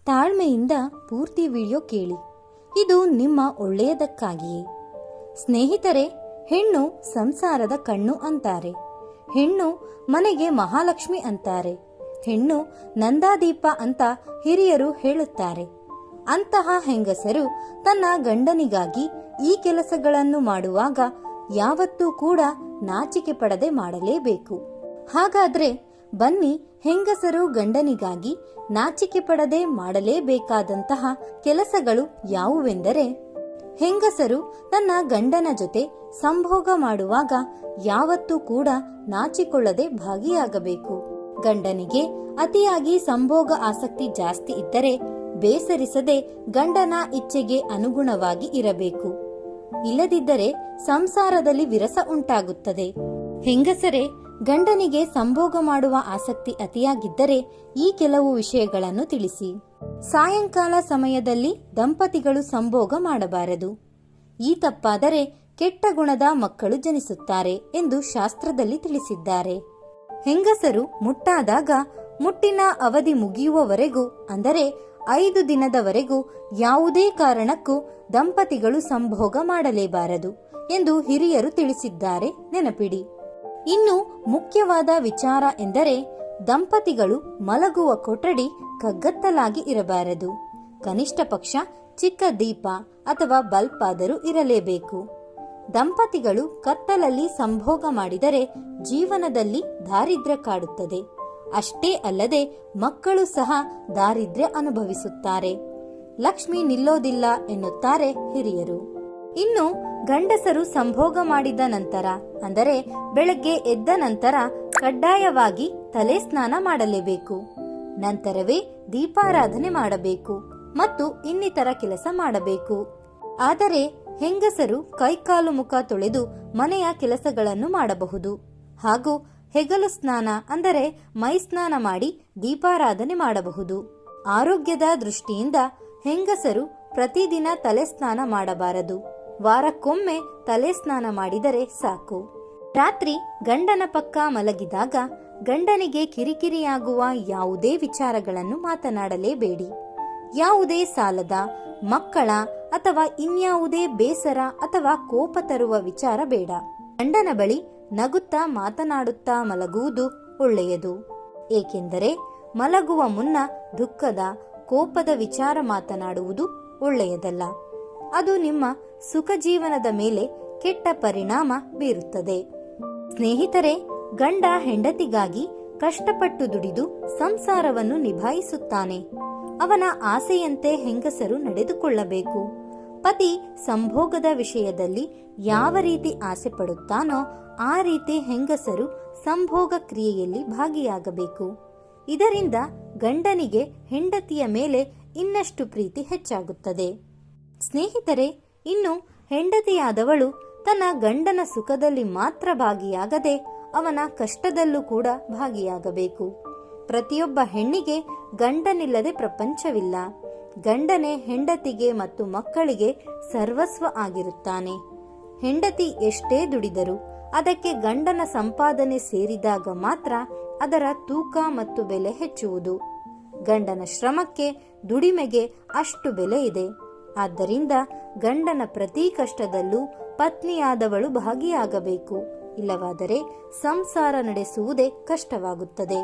ತಾಳ್ಮೆಯಿಂದ ಪೂರ್ತಿ ವಿಡಿಯೋ ಕೇಳಿ. ಇದು ನಿಮ್ಮ ಒಳ್ಳೆಯದಕ್ಕಾಗಿಯೇ. ಸ್ನೇಹಿತರೆ, ಹೆಣ್ಣು ಸಂಸಾರದ ಕಣ್ಣು ಅಂತಾರೆ. ಹೆಣ್ಣು ಮನೆಗೆ ಮಹಾಲಕ್ಷ್ಮಿ ಅಂತಾರೆ. ಹೆಣ್ಣು ನಂದಾದೀಪ ಅಂತ ಹಿರಿಯರು ಹೇಳುತ್ತಾರೆ. ಅಂತಹ ಹೆಂಗಸರು ತನ್ನ ಗಂಡನಿಗಾಗಿ ಈ ಕೆಲಸಗಳನ್ನು ಮಾಡುವಾಗ ಯಾವತ್ತೂ ಕೂಡ ನಾಚಿಕೆ ಪಡದೆ ಮಾಡಲೇಬೇಕು. ಹಾಗಾದ್ರೆ ಬನ್ನಿ, ಹೆಂಗಸರು ಗಂಡನಿಗಾಗಿ ನಾಚಿಕೆ ಪಡದೆ ಮಾಡಲೇಬೇಕಾದಂತಹ ಕೆಲಸಗಳು ಯಾವುವೆಂದರೆ, ಹೆಂಗಸರು ತನ್ನ ಗಂಡನ ಜೊತೆ ಸಂಭೋಗ ಮಾಡುವಾಗ ಯಾವತ್ತೂ ಕೂಡ ನಾಚಿಕೊಳ್ಳದೆ ಭಾಗಿಯಾಗಬೇಕು. ಗಂಡನಿಗೆ ಅತಿಯಾಗಿ ಸಂಭೋಗ ಆಸಕ್ತಿ ಜಾಸ್ತಿ ಇದ್ದರೆ ಬೇಸರಿಸದೆ ಗಂಡನ ಇಚ್ಛೆಗೆ ಅನುಗುಣವಾಗಿ ಇರಬೇಕು. ಇಲ್ಲದಿದ್ದರೆ ಸಂಸಾರದಲ್ಲಿ ವಿರಸ ಉಂಟಾಗುತ್ತದೆ. ಹೆಂಗಸರೇ, ಗಂಡನಿಗೆ ಸಂಭೋಗ ಮಾಡುವ ಆಸಕ್ತಿ ಅತಿಯಾಗಿದ್ದರೆ ಈ ಕೆಲವು ವಿಷಯಗಳನ್ನು ತಿಳಿಸಿ. ಸಾಯಂಕಾಲ ಸಮಯದಲ್ಲಿ ದಂಪತಿಗಳು ಸಂಭೋಗ ಮಾಡಬಾರದು. ಈ ತಪ್ಪಾದರೆ ಕೆಟ್ಟ ಗುಣದ ಮಕ್ಕಳು ಜನಿಸುತ್ತಾರೆ ಎಂದು ಶಾಸ್ತ್ರದಲ್ಲಿ ತಿಳಿಸಿದ್ದಾರೆ. ಹೆಂಗಸರು ಮುಟ್ಟಾದಾಗ ಮುಟ್ಟಿನ ಅವಧಿ ಮುಗಿಯುವವರೆಗೂ, ಅಂದರೆ 5 ದಿನದವರೆಗೂ ಯಾವುದೇ ಕಾರಣಕ್ಕೂ ದಂಪತಿಗಳು ಸಂಭೋಗ ಮಾಡಲೇಬಾರದು ಎಂದು ಹಿರಿಯರು ತಿಳಿಸಿದ್ದಾರೆ, ನೆನಪಿಡಿ. ಇನ್ನು ಮುಖ್ಯವಾದ ವಿಚಾರ ಎಂದರೆ, ದಂಪತಿಗಳು ಮಲಗುವ ಕೊಠಡಿ ಕಗ್ಗತ್ತಲಾಗಿ ಇರಬಾರದು. ಕನಿಷ್ಠ ಪಕ್ಷ ಚಿಕ್ಕ ದೀಪ ಅಥವಾ ಬಲ್ಬ್ ಆದರೂ ಇರಲೇಬೇಕು. ದಂಪತಿಗಳು ಕತ್ತಲಲ್ಲಿ ಸಂಭೋಗ ಮಾಡಿದರೆ ಜೀವನದಲ್ಲಿ ದಾರಿದ್ರ್ಯ ಕಾಡುತ್ತದೆ. ಅಷ್ಟೇ ಅಲ್ಲದೆ ಮಕ್ಕಳು ಸಹ ದಾರಿದ್ರ್ಯ ಅನುಭವಿಸುತ್ತಾರೆ. ಲಕ್ಷ್ಮಿ ನಿಲ್ಲೋದಿಲ್ಲ ಎನ್ನುತ್ತಾರೆ ಹಿರಿಯರು. ಇನ್ನು ಗಂಡಸರು ಸಂಭೋಗ ಮಾಡಿದ ನಂತರ, ಅಂದರೆ ಬೆಳಗ್ಗೆ ಎದ್ದ ನಂತರ ಕಡ್ಡಾಯವಾಗಿ ತಲೆ ಸ್ನಾನ ಮಾಡಲೇಬೇಕು. ನಂತರವೇ ದೀಪಾರಾಧನೆ ಮಾಡಬೇಕು ಮತ್ತು ಇನ್ನಿತರ ಕೆಲಸ ಮಾಡಬೇಕು. ಆದರೆ ಹೆಂಗಸರು ಕೈಕಾಲು ಮುಖ ತೊಳೆದು ಮನೆಯ ಕೆಲಸಗಳನ್ನು ಮಾಡಬಹುದು ಹಾಗೂ ಹೆಗಲು ಸ್ನಾನ, ಅಂದರೆ ಮೈ ಸ್ನಾನ ಮಾಡಿ ದೀಪಾರಾಧನೆ ಮಾಡಬಹುದು. ಆರೋಗ್ಯದ ದೃಷ್ಟಿಯಿಂದ ಹೆಂಗಸರು ಪ್ರತಿದಿನ ತಲೆ ಸ್ನಾನ ಮಾಡಬಾರದು. ವಾರಕ್ಕೊಮ್ಮೆ ತಲೆ ಸ್ನಾನ ಮಾಡಿದರೆ ಸಾಕು. ರಾತ್ರಿ ಗಂಡನ ಪಕ್ಕ ಮಲಗಿದಾಗ ಗಂಡನಿಗೆ ಕಿರಿಕಿರಿಯಾಗುವ ಯಾವುದೇ ವಿಚಾರಗಳನ್ನು ಮಾತನಾಡಲೇಬೇಡಿ. ಯಾವುದೇ ಸಾಲದ, ಮಕ್ಕಳ ಅಥವಾ ಇನ್ಯಾವುದೇ ಬೇಸರ ಅಥವಾ ಕೋಪ ತರುವ ವಿಚಾರ ಬೇಡ. ಗಂಡನ ಬಳಿ ನಗುತ್ತಾ ಮಾತನಾಡುತ್ತಾ ಮಲಗುವುದು ಒಳ್ಳೆಯದು. ಏಕೆಂದರೆ ಮಲಗುವ ಮುನ್ನ ದುಃಖದ, ಕೋಪದ ವಿಚಾರ ಮಾತನಾಡುವುದು ಒಳ್ಳೆಯದಲ್ಲ. ಅದು ನಿಮ್ಮ ಸುಖ ಜೀವನದ ಮೇಲೆ ಕೆಟ್ಟ ಪರಿಣಾಮ ಬೀರುತ್ತದೆ. ಸ್ನೇಹಿತರೆ, ಗಂಡ ಹೆಂಡತಿಗಾಗಿ ಕಷ್ಟಪಟ್ಟು ದುಡಿದು ಸಂಸಾರವನ್ನು ನಿಭಾಯಿಸುತ್ತಾನೆ. ಅವನ ಆಸೆಯಂತೆ ಹೆಂಗಸರು ನಡೆದುಕೊಳ್ಳಬೇಕು. ಪತಿ ಸಂಭೋಗದ ವಿಷಯದಲ್ಲಿ ಯಾವ ರೀತಿ ಆಸೆ ಪಡುತ್ತಾನೋ ಆ ರೀತಿ ಹೆಂಗಸರು ಸಂಭೋಗ ಕ್ರಿಯೆಯಲ್ಲಿ ಭಾಗಿಯಾಗಬೇಕು. ಇದರಿಂದ ಗಂಡನಿಗೆ ಹೆಂಡತಿಯ ಮೇಲೆ ಇನ್ನಷ್ಟು ಪ್ರೀತಿ ಹೆಚ್ಚಾಗುತ್ತದೆ. ಸ್ನೇಹಿತರೆ, ಇನ್ನು ಹೆಂಡತಿಯಾದವಳು ತನ್ನ ಗಂಡನ ಸುಖದಲ್ಲಿ ಮಾತ್ರ ಭಾಗಿಯಾಗದೆ ಅವನ ಕಷ್ಟದಲ್ಲೂ ಕೂಡ ಭಾಗಿಯಾಗಬೇಕು. ಪ್ರತಿಯೊಬ್ಬ ಹೆಣ್ಣಿಗೆ ಗಂಡನಿಲ್ಲದೆ ಪ್ರಪಂಚವಿಲ್ಲ. ಗಂಡನೇ ಹೆಂಡತಿಗೆ ಮತ್ತು ಮಕ್ಕಳಿಗೆ ಸರ್ವಸ್ವ ಆಗಿರುತ್ತಾನೆ. ಹೆಂಡತಿ ಎಷ್ಟೇ ದುಡಿದರೂ ಅದಕ್ಕೆ ಗಂಡನ ಸಂಪಾದನೆ ಸೇರಿದಾಗ ಮಾತ್ರ ಅದರ ತೂಕ ಮತ್ತು ಬೆಲೆ ಹೆಚ್ಚುವುದು. ಗಂಡನ ಶ್ರಮಕ್ಕೆ, ದುಡಿಮೆಗೆ ಅಷ್ಟು ಬೆಲೆ ಇದೆ. ಆದ್ದರಿಂದ ಗಂಡನ ಪ್ರತಿ ಕಷ್ಟದಲ್ಲೂ ಪತ್ನಿಯಾದವಳು ಭಾಗಿಯಾಗಬೇಕು. ಇಲ್ಲವಾದರೆ ಸಂಸಾರ ನಡೆಸುವುದೇ ಕಷ್ಟವಾಗುತ್ತದೆ.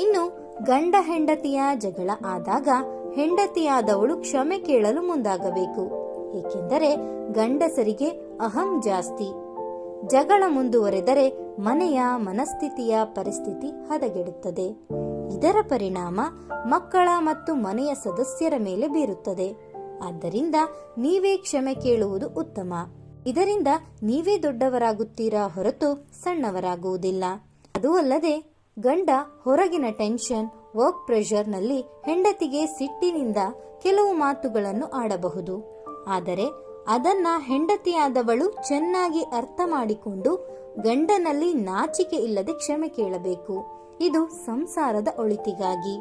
ಇನ್ನು ಗಂಡ ಹೆಂಡತಿಯ ಜಗಳ ಆದಾಗ ಹೆಂಡತಿಯಾದವಳು ಕ್ಷಮೆ ಕೇಳಲು ಮುಂದಾಗಬೇಕು. ಏಕೆಂದರೆ ಗಂಡಸರಿಗೆ ಅಹಂ ಜಾಸ್ತಿ. ಜಗಳ ಮುಂದುವರೆದರೆ ಮನೆಯ ಮನಸ್ಥಿತಿಯ ಪರಿಸ್ಥಿತಿ ಹದಗೆಡುತ್ತದೆ. ಇದರ ಪರಿಣಾಮ ಮಕ್ಕಳ ಮತ್ತು ಮನೆಯ ಸದಸ್ಯರ ಮೇಲೆ ಬೀರುತ್ತದೆ. ಆದ್ದರಿಂದ ನೀವೇ ಕ್ಷಮೆ ಕೇಳುವುದು ಉತ್ತಮ. ಇದರಿಂದ ನೀವೇ ದೊಡ್ಡವರಾಗುತ್ತೀರಾ ಹೊರತು ಸಣ್ಣವರಾಗುವುದಿಲ್ಲ. ಅದೂ ಅಲ್ಲದೆ ಗಂಡ ಹೊರಗಿನ ಟೆನ್ಷನ್, ವರ್ಕ್ ಪ್ರೆಷರ್ನಲ್ಲಿ ಹೆಂಡತಿಗೆ ಸಿಟ್ಟಿನಿಂದ ಕೆಲವು ಮಾತುಗಳನ್ನು ಆಡಬಹುದು. ಆದರೆ ಅದನ್ನ ಹೆಂಡತಿಯಾದವಳು ಚೆನ್ನಾಗಿ ಅರ್ಥ ಮಾಡಿಕೊಂಡು ಗಂಡನಲ್ಲಿ ನಾಚಿಕೆ ಇಲ್ಲದೆ ಕ್ಷಮೆ ಕೇಳಬೇಕು. ಇದು ಸಂಸಾರದ ಒಳಿತಿಗಾಗಿ.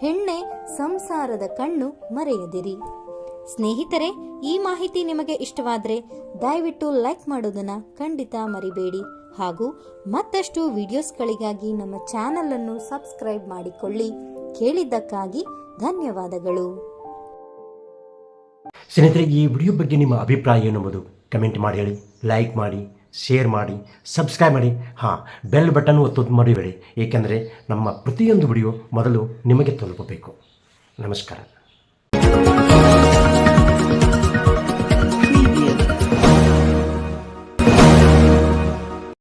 ಹೆಣ್ಣೆ ಸಂಸಾರದ ಕಣ್ಣು, ಮರೆಯದಿರಿ. ಸ್ನೇಹಿತರೆ, ಈ ಮಾಹಿತಿ ನಿಮಗೆ ಇಷ್ಟವಾದರೆ ದಯವಿಟ್ಟು ಲೈಕ್ ಮಾಡೋದನ್ನ ಖಂಡಿತ ಮರಿಬೇಡಿ. ಹಾಗೂ ಮತ್ತಷ್ಟು ವಿಡಿಯೋಸ್ಗಳಿಗಾಗಿ ನಮ್ಮ ಚಾನಲ್ ಅನ್ನು ಸಬ್ಸ್ಕ್ರೈಬ್ ಮಾಡಿಕೊಳ್ಳಿ. ಕೇಳಿದ್ದಕ್ಕಾಗಿ ಧನ್ಯವಾದಗಳು. ಸ್ನೇಹಿತರೆ, ಈ ವಿಡಿಯೋ ಬಗ್ಗೆ ನಿಮ್ಮ ಅಭಿಪ್ರಾಯ ಏನೆಂಬುದು ಕಮೆಂಟ್ ಮಾಡಿ ಹೇಳಿ, ಲೈಕ್ ಮಾಡಿ, ಶೇರ್ ಮಾಡಿ, ಸಬ್ಸ್ಕ್ರೈಬ್ ಮಾಡಿ. ಬೆಲ್ ಬಟನ್ ಒತ್ತೋದು ಮರಿಬೇಡಿ, ಏಕೆಂದರೆ ನಮ್ಮ ಪ್ರತಿಯೊಂದು ವಿಡಿಯೋ ಮೊದಲು ನಿಮಗೆ ತಲುಪಬೇಕು. ನಮಸ್ಕಾರ.